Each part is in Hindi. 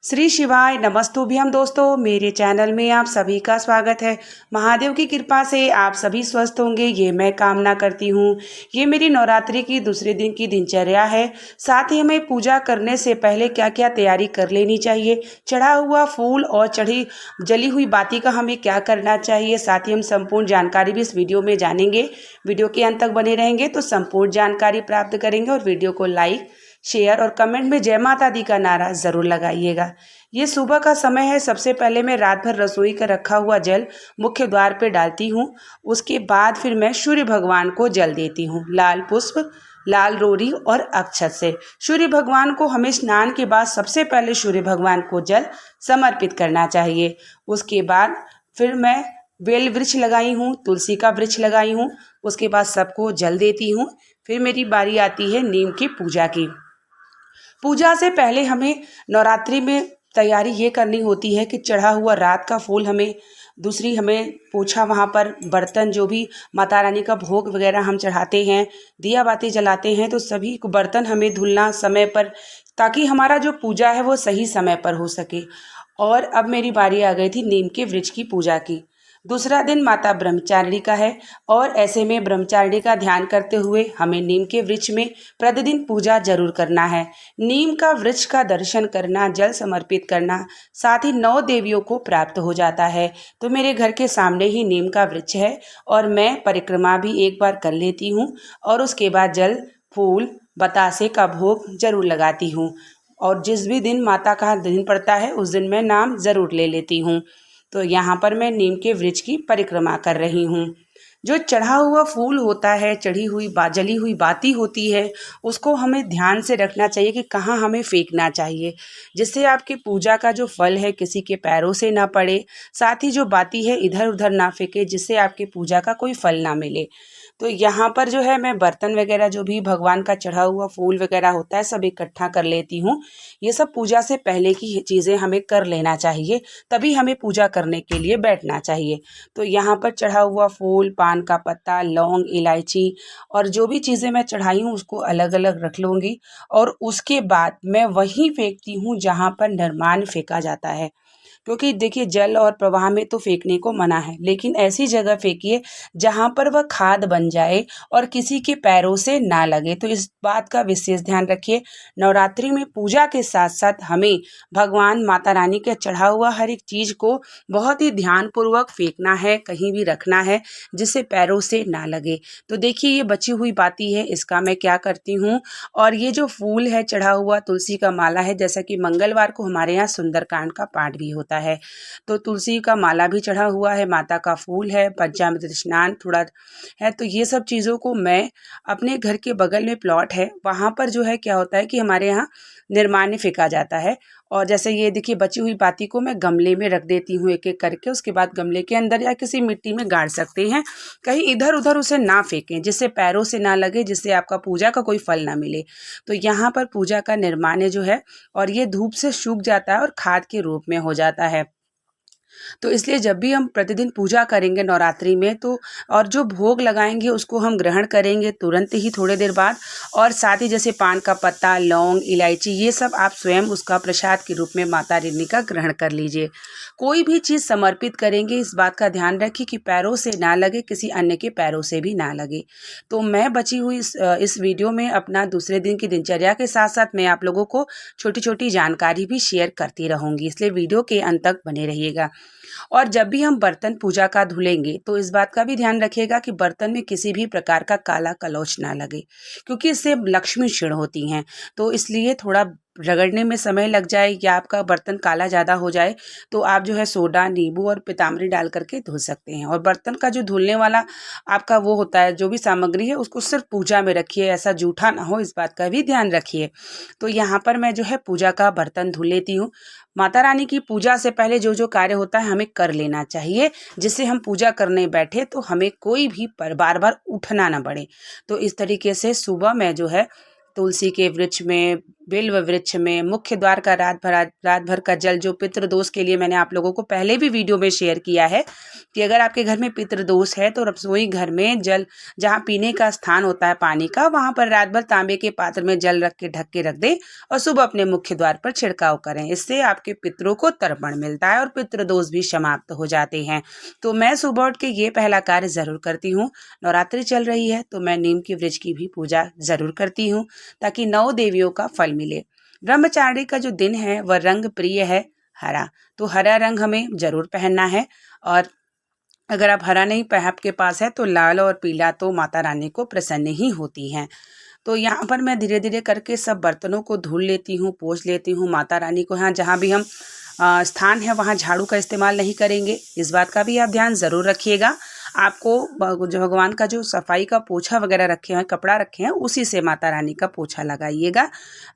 श्री शिवाय नमस्तुभ्यम दोस्तों, मेरे चैनल में आप सभी का स्वागत है। महादेव की कृपा से आप सभी स्वस्थ होंगे, ये मैं कामना करती हूँ। ये मेरी नवरात्रि की दूसरे दिन की दिनचर्या है। साथ ही हमें पूजा करने से पहले क्या क्या तैयारी कर लेनी चाहिए, चढ़ा हुआ फूल और जली हुई बाती का हमें क्या करना चाहिए, साथ ही हम संपूर्ण जानकारी भी इस वीडियो में जानेंगे। वीडियो के अंत तक बने रहेंगे तो संपूर्ण जानकारी प्राप्त करेंगे। और वीडियो को लाइक, शेयर और कमेंट में जय माता दी का नारा ज़रूर लगाइएगा। ये सुबह का समय है। सबसे पहले मैं रात भर रसोई का रखा हुआ जल मुख्य द्वार पे डालती हूँ। उसके बाद फिर मैं सूर्य भगवान को जल देती हूँ, लाल पुष्प, लाल रोरी और अक्षत से। सूर्य भगवान को हमें स्नान के बाद सबसे पहले सूर्य भगवान को जल समर्पित करना चाहिए। उसके बाद फिर मैं बेल वृक्ष लगाई हूँ, तुलसी का वृक्ष लगाई हूँ। उसके बाद सबको जल देती हूँ। फिर मेरी बारी आती है नीम की पूजा की। पूजा से पहले हमें नवरात्रि में तैयारी ये करनी होती है कि चढ़ा हुआ रात का फूल हमें, दूसरी हमें पोछा, वहाँ पर बर्तन, जो भी माता रानी का भोग वगैरह हम चढ़ाते हैं, दिया बाती जलाते हैं, तो सभी बर्तन हमें धुलना समय पर, ताकि हमारा जो पूजा है वो सही समय पर हो सके। और अब मेरी बारी आ गई थी नीम के वृक्ष की पूजा की। दूसरा दिन माता ब्रह्मचारिणी का है और ऐसे में ब्रह्मचारिणी का ध्यान करते हुए हमें नीम के वृक्ष में प्रतिदिन पूजा जरूर करना है। नीम का वृक्ष का दर्शन करना, जल समर्पित करना, साथ ही 9 देवियों को प्राप्त हो जाता है। तो मेरे घर के सामने ही नीम का वृक्ष है और मैं परिक्रमा भी एक बार कर लेती हूँ और उसके बाद जल, फूल, बतासे का भोग जरूर लगाती हूँ। और जिस भी दिन माता का दिन पड़ता है उस दिन मैं नाम ज़रूर ले लेती हूँ। तो यहाँ पर मैं नीम के वृक्ष की परिक्रमा कर रही हूँ। जो चढ़ा हुआ फूल होता है, जली हुई बाती होती है, उसको हमें ध्यान से रखना चाहिए कि कहाँ हमें फेंकना चाहिए, जिससे आपकी पूजा का जो फल है किसी के पैरों से ना पड़े। साथ ही जो बाती है इधर उधर ना फेंके, जिससे आपकी पूजा का कोई फल ना मिले। तो यहाँ पर जो है मैं बर्तन वगैरह, जो भी भगवान का चढ़ा हुआ फूल वगैरह होता है, सब इकट्ठा कर लेती हूँ। ये सब पूजा से पहले की चीज़ें हमें कर लेना चाहिए, तभी हमें पूजा करने के लिए बैठना चाहिए। तो यहाँ पर चढ़ा हुआ फूल, पान का पत्ता, लौंग, इलायची और जो भी चीज़ें मैं चढ़ाई हूँ उसको अलग अलग रख लूँगी। और उसके बाद मैं वहीं फेंकती हूँ जहाँ पर निर्माल्य फेंका जाता है, क्योंकि देखिए जल और प्रवाह में तो फेंकने को मना है, लेकिन ऐसी जगह फेंकिए जहाँ पर वह खाद बन जाए और किसी के पैरों से ना लगे। तो इस बात का विशेष ध्यान रखिए। नवरात्रि में पूजा के साथ साथ हमें भगवान माता रानी के चढ़ा हुआ हर एक चीज़ को बहुत ही ध्यानपूर्वक फेंकना है, कहीं भी रखना है जिससे पैरों से ना लगे। तो देखिए ये बची हुई बाती है, इसका मैं क्या करती हूँ। और ये जो फूल है चढ़ा हुआ, तुलसी का माला है, जैसा कि मंगलवार को हमारे यहाँ सुंदरकांड का पाठ भी होता है, तो तुलसी का माला भी चढ़ा हुआ है, माता का फूल है, पंचामृत स्नान थोड़ा है। तो ये सब चीज़ों को मैं अपने घर के बगल में प्लॉट है, वहाँ पर जो है क्या होता है कि हमारे यहाँ निर्माल्य फेंका जाता है। और जैसे ये देखिए बची हुई बाती को मैं गमले में रख देती हूँ एक एक करके। उसके बाद गमले के अंदर या किसी मिट्टी में गाड़ सकते हैं, कहीं इधर उधर उसे ना फेंकें, जिससे पैरों से ना लगे, जिससे आपका पूजा का कोई फल ना मिले। तो यहाँ पर पूजा का निर्माल्य जो है, और ये धूप से सूख जाता है और खाद के रूप में हो जाता है। तो इसलिए जब भी हम प्रतिदिन पूजा करेंगे नवरात्रि में, तो और जो भोग लगाएंगे उसको हम ग्रहण करेंगे तुरंत ही, थोड़ी देर बाद। और साथ ही जैसे पान का पत्ता, लौंग, इलायची, ये सब आप स्वयं उसका प्रसाद के रूप में माता रानी का ग्रहण कर लीजिए। कोई भी चीज़ समर्पित करेंगे, इस बात का ध्यान रखिए कि पैरों से ना लगे, किसी अन्य के पैरों से भी ना लगे। तो मैं बची हुई इस वीडियो में अपना दूसरे दिन की दिनचर्या के साथ साथ मैं आप लोगों को छोटी छोटी जानकारी भी शेयर करती रहूँगी, इसलिए वीडियो के अंत तक बने रहिएगा। और जब भी हम बर्तन पूजा का धुलेंगे तो इस बात का भी ध्यान रखिएगा कि बर्तन में किसी भी प्रकार का काला कलौच ना लगे, क्योंकि इससे लक्ष्मी क्षीण होती हैं। तो इसलिए थोड़ा रगड़ने में समय लग जाए या आपका बर्तन काला ज़्यादा हो जाए, तो आप जो है सोडा, नींबू और पीताम्बरी डाल करके धुल सकते हैं। और बर्तन का जो धुलने वाला आपका वो होता है, जो भी सामग्री है, उसको सिर्फ पूजा में रखिए, ऐसा जूठा ना हो, इस बात का भी ध्यान रखिए। तो यहाँ पर मैं जो है पूजा का बर्तन धुल लेती हूँ। माता रानी की पूजा से पहले जो जो कार्य होता है हमें कर लेना चाहिए, जिससे हम पूजा करने बैठे तो हमें कोई भी बार बार उठना ना पड़े। तो इस तरीके से सुबह मैं जो है तुलसी के वृक्ष में बिल्व वृक्ष में, मुख्य द्वार का रात भर का जल, जो पितृदोष के लिए मैंने आप लोगों को पहले भी वीडियो में शेयर किया है कि अगर आपके घर में पितृदोष है तो रसोई घर में जल, जहाँ पीने का स्थान होता है पानी का, वहाँ पर रात भर तांबे के पात्र में जल रख के ढक के रख दें और सुबह अपने मुख्य द्वार पर छिड़काव करें। इससे आपके पितरों को तर्पण मिलता है और पितृदोष भी समाप्त हो जाते हैं। तो मैं सुबह उठ के ये पहला कार्य ज़रूर करती हूँ। नवरात्रि चल रही है तो मैं नीम के वृक्ष की भी पूजा ज़रूर करती हूँ ताकि 9 देवियों का फल मिले। ब्रह्मचारी का जो दिन है वह रंग प्रिय है हरा, तो हरा रंग हमें जरूर पहनना है। और अगर आप हरा नहीं आपके पास है तो लाल और पीला तो माता रानी को प्रसन्न ही होती हैं। तो यहाँ पर मैं धीरे धीरे करके सब बर्तनों को धुल लेती हूँ, पोंछ लेती हूँ। माता रानी को यहाँ जहाँ भी हम स्थान है वहाँ झाड़ू का इस्तेमाल नहीं करेंगे, इस बात का भी आप ध्यान ज़रूर रखिएगा। आपको जो भगवान का जो सफाई का पोछा वगैरह रखे हैं, कपड़ा रखे हैं, उसी से माता रानी का पोछा लगाइएगा।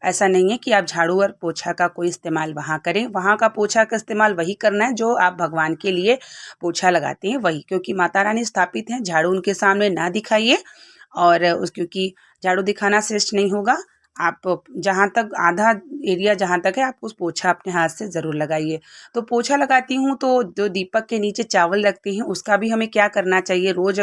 ऐसा नहीं है कि आप झाड़ू और पोछा का कोई इस्तेमाल वहाँ करें। वहाँ का पोछा का इस्तेमाल वही करना है जो आप भगवान के लिए पोछा लगाते हैं वही, क्योंकि माता रानी स्थापित हैं। झाड़ू उनके सामने ना दिखाइए और क्योंकि झाड़ू दिखाना श्रेष्ठ नहीं होगा। आप जहाँ तक आधा एरिया जहाँ तक है आप उस पोछा अपने हाथ से ज़रूर लगाइए। तो पोछा लगाती हूँ तो जो दीपक के नीचे चावल रखती हैं उसका भी हमें क्या करना चाहिए, रोज़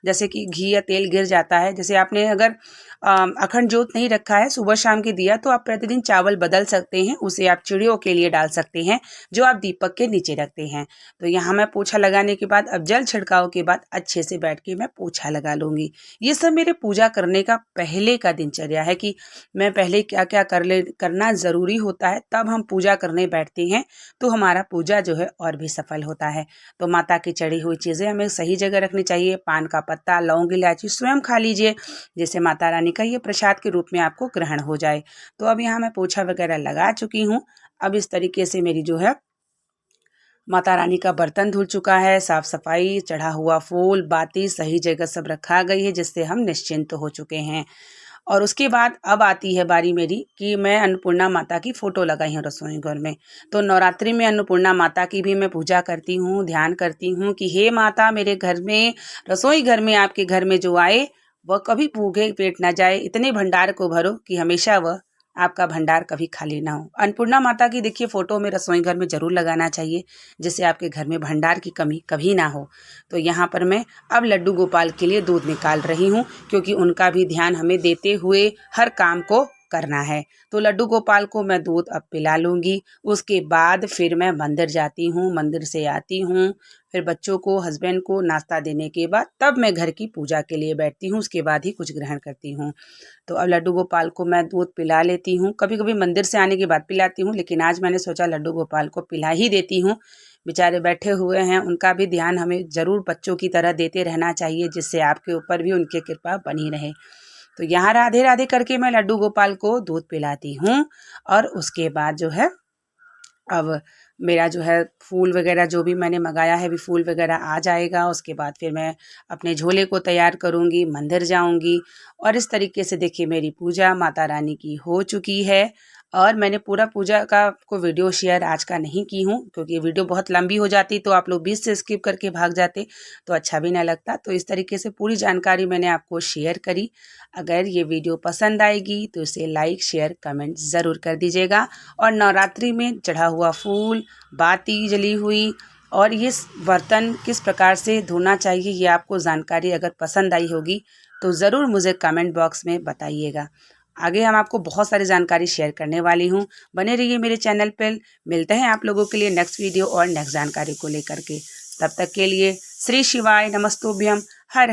जैसे कि घी या तेल गिर जाता है, जैसे आपने अगर अखंड जोत नहीं रखा है सुबह शाम के दिया तो आप प्रतिदिन चावल बदल सकते हैं, उसे आप चिड़ियों के लिए डाल सकते हैं जो आप दीपक के नीचे रखते हैं। तो यहाँ मैं पोछा लगाने के बाद अब जल छिड़काव के बाद अच्छे से बैठ के मैं पोछा लगा लूँगी। ये सब मेरे पूजा करने का पहले का दिनचर्या है कि मैं पहले क्या क्या करना ज़रूरी होता है, तब हम पूजा करने बैठते हैं तो हमारा पूजा जो है और भी सफल होता है। तो माता की चढ़ी हुई चीज़ें हमें सही जगह रखनी चाहिए। पान का पत्ता, लौंग, इलायची स्वयं खा लीजिए, जैसे माता रानी का ये प्रसाद के रूप में आपको ग्रहण हो जाए। तो अब यहाँ मैं पोछा वगैरह लगा चुकी हूँ। अब इस तरीके से मेरी जो है माता रानी का बर्तन धुल चुका है, साफ सफाई, चढ़ा हुआ फूल, बाती सही जगह सब रखा गई है, जिससे हम निश्चिंत हो चुके हैं। और उसके बाद अब आती है बारी मेरी कि मैं अन्नपूर्णा माता की फ़ोटो लगाई हूँ रसोई घर में। तो नवरात्रि में अन्नपूर्णा माता की भी मैं पूजा करती हूँ, ध्यान करती हूँ कि हे माता, मेरे घर में, रसोई घर में, आपके घर में जो आए वह कभी भूखे पेट ना जाए, इतने भंडार को भरो कि हमेशा वह आपका भंडार कभी खाली ना हो। अन्नपूर्णा माता की देखिए फ़ोटो में रसोई घर में ज़रूर लगाना चाहिए, जिससे आपके घर में भंडार की कमी कभी ना हो। तो यहाँ पर मैं अब लड्डू गोपाल के लिए दूध निकाल रही हूँ, क्योंकि उनका भी ध्यान हमें देते हुए हर काम को करना है। तो लड्डू गोपाल को मैं दूध अब पिला लूँगी। उसके बाद फिर मैं मंदिर जाती हूँ, मंदिर से आती हूँ, फिर बच्चों को, हस्बैंड को नाश्ता देने के बाद तब मैं घर की पूजा के लिए बैठती हूँ, उसके बाद ही कुछ ग्रहण करती हूँ। तो अब लड्डू गोपाल को मैं दूध पिला लेती हूँ। कभी कभी मंदिर से आने के बाद पिलाती हूँ, लेकिन आज मैंने सोचा लड्डू गोपाल को पिला ही देती हूँ। बेचारे बैठे हुए हैं, उनका भी ध्यान हमें ज़रूर बच्चों की तरह देते रहना चाहिए, जिससे आपके ऊपर भी उनकी कृपा बनी रहे। तो यहाँ राधे राधे करके मैं लड्डू गोपाल को दूध पिलाती हूँ। और उसके बाद जो है अब मेरा जो है फूल वगैरह जो भी मैंने मंगाया है, भी फूल वगैरह आ जाएगा। उसके बाद फिर मैं अपने झोले को तैयार करूँगी, मंदिर जाऊँगी। और इस तरीके से देखिए मेरी पूजा माता रानी की हो चुकी है। और मैंने पूरा पूजा का को वीडियो शेयर आज का नहीं की हूँ, क्योंकि वीडियो बहुत लंबी हो जाती तो आप लोग बीच से स्किप करके भाग जाते तो अच्छा भी ना लगता। तो इस तरीके से पूरी जानकारी मैंने आपको शेयर करी। अगर ये वीडियो पसंद आएगी तो इसे लाइक, शेयर, कमेंट ज़रूर कर दीजिएगा। और नवरात्रि में चढ़ा हुआ फूल, बाती जली हुई और ये बर्तन किस प्रकार से धोना चाहिए, ये आपको जानकारी अगर पसंद आई होगी तो ज़रूर मुझे कमेंट बॉक्स में बताइएगा। आगे हम आपको बहुत सारी जानकारी शेयर करने वाली हूँ। बने रहिए मेरे चैनल पर। मिलते हैं आप लोगों के लिए नेक्स्ट वीडियो और नेक्स्ट जानकारी को लेकर के। तब तक के लिए श्री शिवाय नमस्तुभ्यम। हर